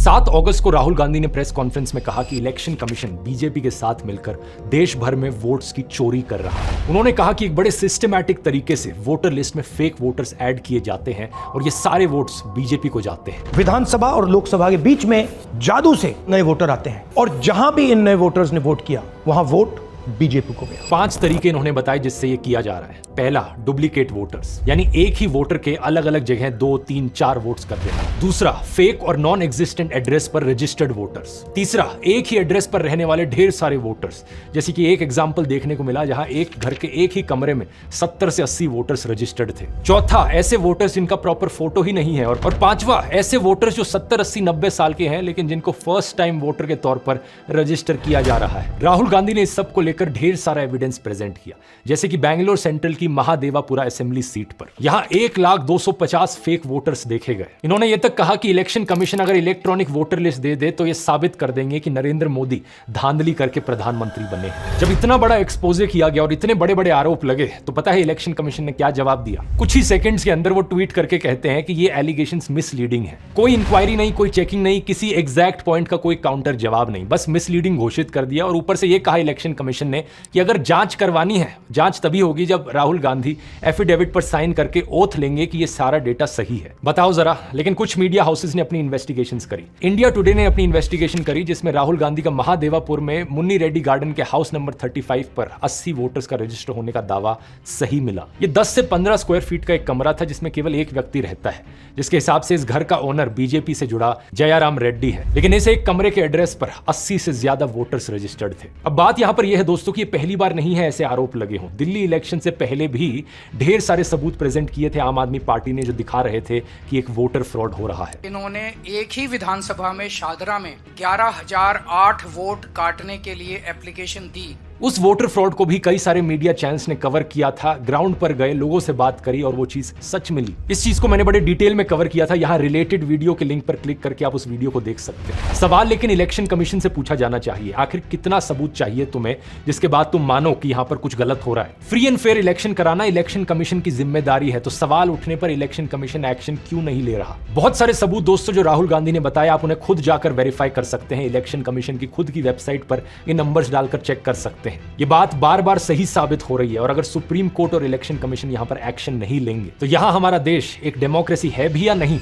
7 अगस्त को राहुल गांधी ने press conference में कहा कि इलेक्शन कमीशन बीजेपी के साथ मिलकर देश भर में वोट्स की चोरी कर रहा है। उन्होंने कहा कि एक बड़े सिस्टमैटिक तरीके से वोटर लिस्ट में फेक वोटर्स ऐड किए जाते हैं और ये सारे वोट्स बीजेपी को जाते हैं। विधानसभा और लोकसभा के बीच में जादू से नए वोटर आते हैं और जहां भी इन नए वोटर्स ने वोट किया वहां वोट बीजेपी को गया। 5 तरीके इन्होंने बताए जिससे ये किया जा रहा है। पहला, डुप्लीकेट वोटर्स, यानी एक ही वोटर के अलग अलग जगह 2, 3, 4 वोट्स कर देना। दूसरा, फेक और नॉन एग्जिस्टेंट एड्रेस पर रजिस्टर्ड वोटर्स। तीसरा, एक ही एड्रेस पर रहने वाले ढेर सारे वोटर्स, जैसे कि एक एग्जाम्पल देखने को मिला जहां एक घर के एक ही कमरे में 70 से 80 वोटर्स रजिस्टर्ड थे। चौथा, ऐसे वोटर्स जिनका प्रॉपर फोटो ही नहीं है। और पांचवा, ऐसे वोटर्स जो 70, 80, 90 साल के हैं लेकिन जिनको फर्स्ट टाइम वोटर के तौर पर रजिस्टर किया जा रहा है। राहुल गांधी ने इस सब को लेकर ढेर सारा एविडेंस प्रेजेंट किया, जैसे कि बैंगलोर सेंट्रल की महादेवापुरा असेंबली सीट पर यहां 1,250 फेक वोटर्स देखे गए। इन्होंने यह तक कहा कि इलेक्शन कमीशन अगर इलेक्ट्रॉनिक वोटर लिस्ट दे दे तो यह साबित कर देंगे कि नरेंद्र मोदी धांधली करके प्रधानमंत्री बने हैं। जब इतना बड़ा एक्सपोजे किया गया और इतने बड़े बड़े आरोप लगे तो पता है इलेक्शन कमीशन ने क्या जवाब दिया? कुछ ही सेकंड्स के अंदर वो ट्वीट करके कहते हैं कि ये एलिगेशंस मिसलीडिंग है। कोई इंक्वायरी नहीं, कोई चेकिंग नहीं, किसी एग्जैक्ट पॉइंट का कोई काउंटर जवाब नहीं, बस मिसलीडिंग घोषित कर दिया। और ऊपर से यह कहा इलेक्शन कमीशन ने कि अगर जांच करवानी है, जांच तभी होगी जब राहुल गांधी एफिडेविट पर साइन करके ओथ लेंगे कि ये सारा डेटा सही है। बताओ जरा। लेकिन कुछ मीडिया हाउसेस ने अपनी इन्वेस्टिगेशंस करी। इंडिया टुडे ने अपनी इन्वेस्टिगेशन करी जिसमें राहुल गांधी का महादेवापुर में मुन्नी रेड्डी गार्डन के हाउस नंबर 35 पर 80 वोटर्स का रजिस्टर होने का दावा सही मिला। ये 10 से 15 स्क्वायर फीट का एक कमरा था जिसमें केवल एक व्यक्ति रहता है, जिसके हिसाब से इस घर का ओनर बीजेपी से जुड़ा जयाराम रेड्डी है। लेकिन इस एक कमरे के एड्रेस पर 80 से ज्यादा वोटर्स रजिस्टर्ड थे। अब बात यहां पर यह है दोस्तों कि पहली बार नहीं है ऐसे आरोप लगे हों। दिल्ली इलेक्शन से पहले भी ढेर सारे सबूत प्रेजेंट किए थे आम आदमी पार्टी ने, जो दिखा रहे थे कि एक वोटर फ्रॉड हो रहा है। इन्होंने एक ही विधानसभा में शादरा में 11,008 वोट काटने के लिए एप्लीकेशन दी। उस वोटर फ्रॉड को भी कई सारे मीडिया चैनल्स ने कवर किया था, ग्राउंड पर गए, लोगों से बात करी और वो चीज सच मिली। इस चीज को मैंने बड़े डिटेल में कवर किया था। यहां रिलेटेड वीडियो के लिंक पर क्लिक करके आप उस वीडियो को देख सकते हैं। सवाल लेकिन इलेक्शन कमीशन से पूछा जाना चाहिए, आखिर कितना सबूत चाहिए तुम्हें जिसके बाद तुम मानो कि यहां पर कुछ गलत हो रहा है। फ्री एंड फेयर इलेक्शन कराना इलेक्शन कमीशन की जिम्मेदारी है, तो सवाल उठने पर इलेक्शन कमीशन एक्शन क्यों नहीं ले रहा? बहुत सारे सबूत दोस्तों जो राहुल गांधी ने बताया, आप उन्हें खुद जाकर वेरीफाई कर सकते हैं। इलेक्शन कमीशन की खुद की वेबसाइट पर ये नंबर्स डालकर चेक कर सकते हैं। ये बात बार बार सही साबित हो रही है। और अगर सुप्रीम कोर्ट और इलेक्शन कमीशन यहां पर एक्शन नहीं लेंगे तो यहां हमारा देश एक डेमोक्रेसी है भी या नहीं?